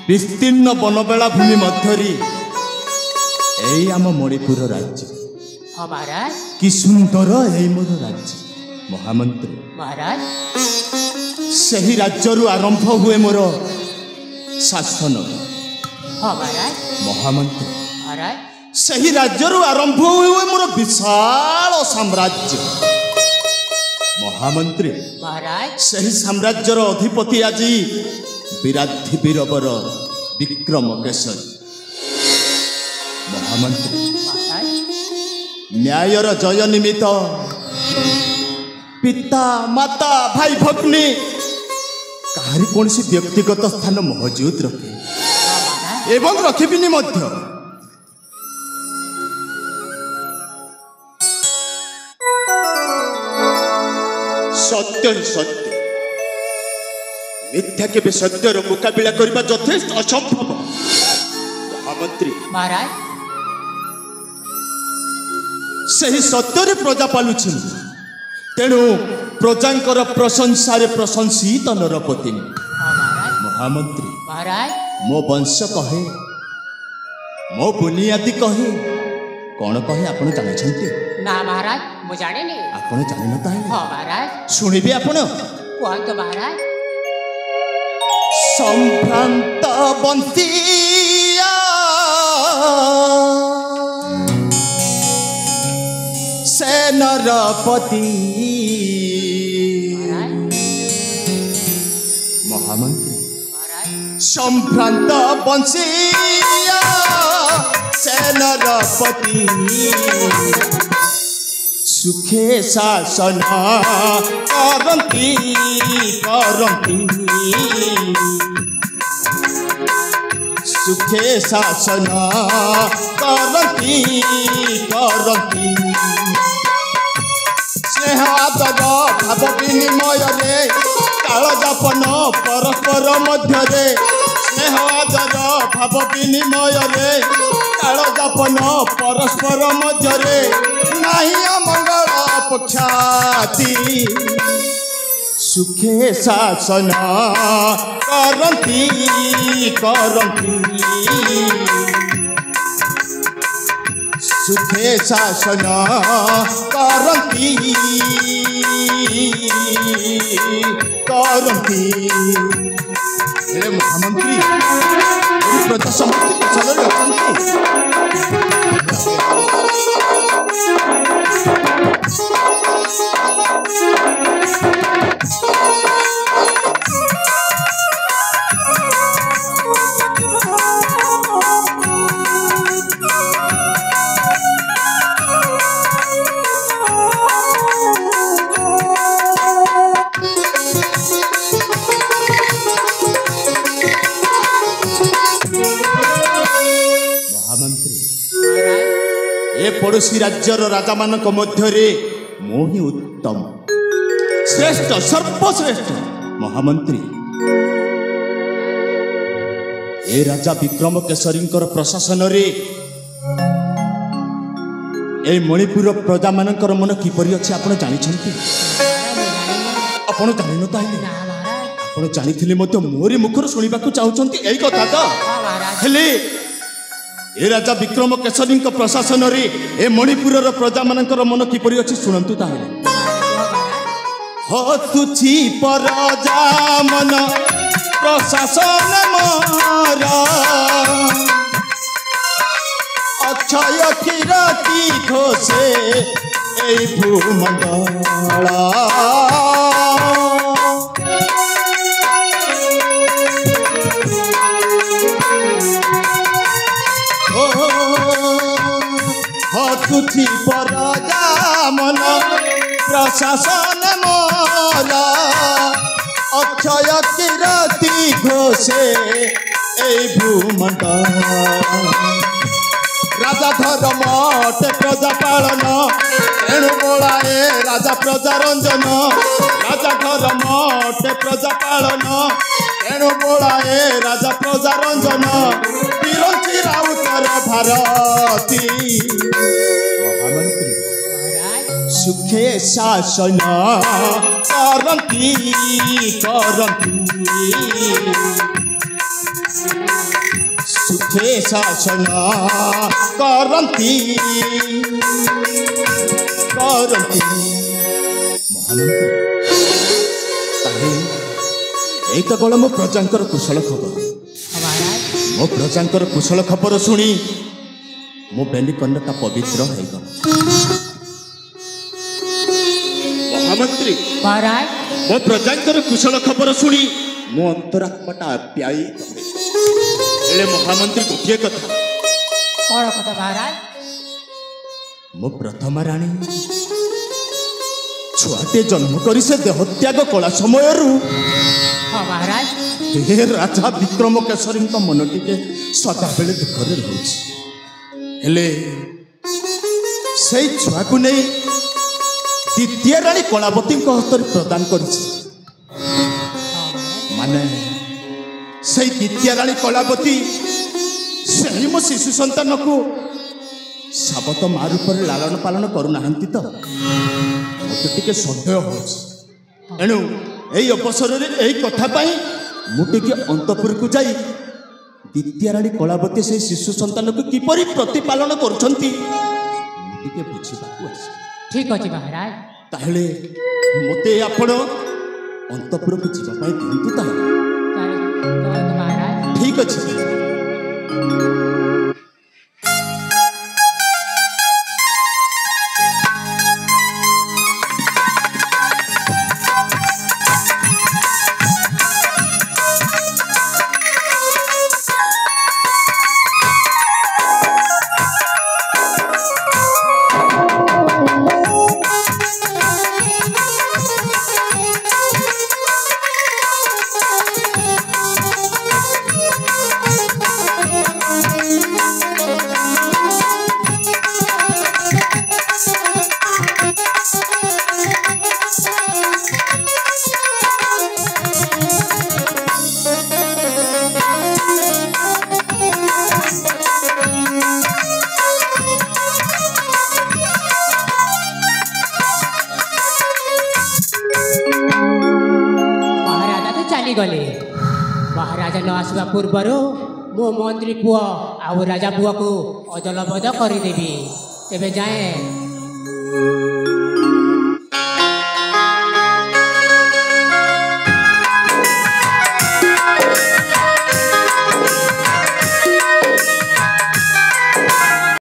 विस्तीर्ण बनबेला भूमि मध्यरी एई आम मणिपुर राज्य। हाँ महाराज। कि सुंदर एई मोर राज्य महामंत्री। महाराज सही राज्यरू आरंभ हुए मोर शासन। हाँ महाराज। महामंत्री महाराज सही राज्यरू आरंभ हुए मोर विशाल साम्राज्य। महामंत्री महाराज सही साम्राज्यर अधिपति आजी विराधि वीरवर विक्रम केसरी। महामंत्री महाराज न्यायर जय निमित्त पिता माता भाई भग्नी कहारी कौन सी व्यक्तिगत स्थान मौजूद रखे एवं रखिबिनी मध्य। सत्य ही सत्य मिथ्या के सत्यर मुकाबिला करने यथेष्ट असंभव। महामंत्री महाराज सही सत्य प्रजा पालुछि तेणु प्रजांकर प्रशंसा प्रशंसित नरपति। महामंत्री महाराज मो वंश कहे मो बुनियादी कहे कौन कहे आपण जानते ना महाराज मु जाने नहीं। आपण जानि न ताई। हाँ महाराज सुनिबे आपण कहतो महाराज। संभ्रांत बंसिया से नरपति। महामंत्री महाराज संभ्रांत बंसिया से नरपति सुखे शासन करती सुखे शासन करती स्नेह आदर भाव विनिमय रे काल जापन परस्पर मध्य रे स्नेह आदर भाव विनिमय रे काल जापन परस्पर मध्य रे नाही अमंगल पक्षाती सुखे शासन करती सुखे शासन करती महामंत्री प्रजा समृद्धि कुशल पड़ोसी राज्यर राजा मानक मध्य मो ही उत्तम श्रेष्ठ सर्वश्रेष्ठ। महामंत्री ए राजा विक्रम केसरी प्रशासन रे ए मणिपुर प्रजा मानकर मन किपरि अछि आपण जानिछंती? आपण जानि न ताइले आपण जानिथिले मते मोरी मुखर सुनिबाकू चाहुचंती एई कथा त हेले ए राजा विक्रम केसरी प्रशासन रे ए मणिपुर प्रजा मानकर मन किपरि अछि सुनंतु ताहेले। हो तुछि प्रजा मन प्रशासन मोर अक्षय किरती घोषे ए भूमंडल तुझी प्रजा मन प्रशासन मोर अक्षय किरती घोषे ए भूमंडल राजा धर्म अटे प्रजा पालन तेणु बोलाए राजा प्रजा रंजन राजा धर्म अटे प्रजा पालन तेणु बोलाए राजा प्रजा रंजन तिरंची राउतर भारती। महामंत्री सुखे शासन करती ସେ ଶାସନ କରନ୍ତି ମହାମନ୍ତ୍ରୀ। ତାହେଲେ ଏଇ ତ ଗଳ ମୋ ପ୍ରଜାଙ୍କର କୁଶଳ ଖବର। ମୋ ପ୍ରଜାଙ୍କର କୁଶଳ ଖବର ଶୁଣି ମୋ ବେନିକନ୍ୟାଟା ପବିତ୍ର ହେଇଗଲା। ମହାମନ୍ତ୍ରୀ महाराज ମୋ ପ୍ରଜାଙ୍କର କୁଶଳ ଖବର ଶୁଣି ମୋ ଅନ୍ତରାତ୍ମାଟା ଆପ୍ୟାୟିତ ହେଲେ ମହାମନ୍ତ୍ରୀ ଗୋଟିଏ କଥା, कौन कथा महाराज? ମୋ ପ୍ରଥମା ରାଣୀ ଛୁଆଟେ ଜନ୍ମ କରି ସେ ଦେହତ୍ୟାଗ କଳା ସମୟରୁ हाँ महाराज ହେ ରାଜା ବିକ୍ରମ କେଶରୀଙ୍କ ମନ ଟିକେ ସଦାବେଳେ ଦୁଃଖରେ ରହୁଛି। ହେଲେ ସେଇ ଛୁଆକୁ ନେଇ ଦ୍ୱିତୀୟ ରାଣୀ କଳାବତୀଙ୍କ ହସ୍ତରେ ପ୍ରଦାନ କରିଛି। ମାନେ ସେଇ ଦ୍ୱିତୀୟ ରାଣୀ କଳାବତୀ ସେହି ମୋ ଶିଶୁ ସନ୍ତାନକୁ ସାବତ ମା ରୂପରେ ଲାଳନ ପାଳନ କରୁନାହାନ୍ତି ତ ମୋତେ ଟିକେ ସନ୍ଦେହ ହେଉଛି। ଏଣୁ ଏଇ ଅବସରରେ ଏଇ କଥା ପାଇଁ ମୁଁ ଟିକେ ଅନ୍ତପୁରକୁ ଯାଇ ଦ୍ୱିତୀୟ ରାଣୀ କଳାବତୀ ସେହି ଶିଶୁ ସନ୍ତାନକୁ କିପରି ପ୍ରତିପାଳନ କରୁଛନ୍ତି ମୁଁ ଟିକେ ବୁଝିବାକୁ ଅଛି। ठीक अच्छे महाराज। ତାହେଲେ ମୋତେ ଆପଣ ଅନ୍ତପୁରକୁ ଯିବା ପାଇଁ ଦିଅନ୍ତୁ। ତାହେଲେ महाराज ଠିକ୍ ଅଛି। गले महाराजा न आसवा पूर्वर मो मंत्री पुआ आउ राजा पुआ को अदल बद करदेवी तेबे जाए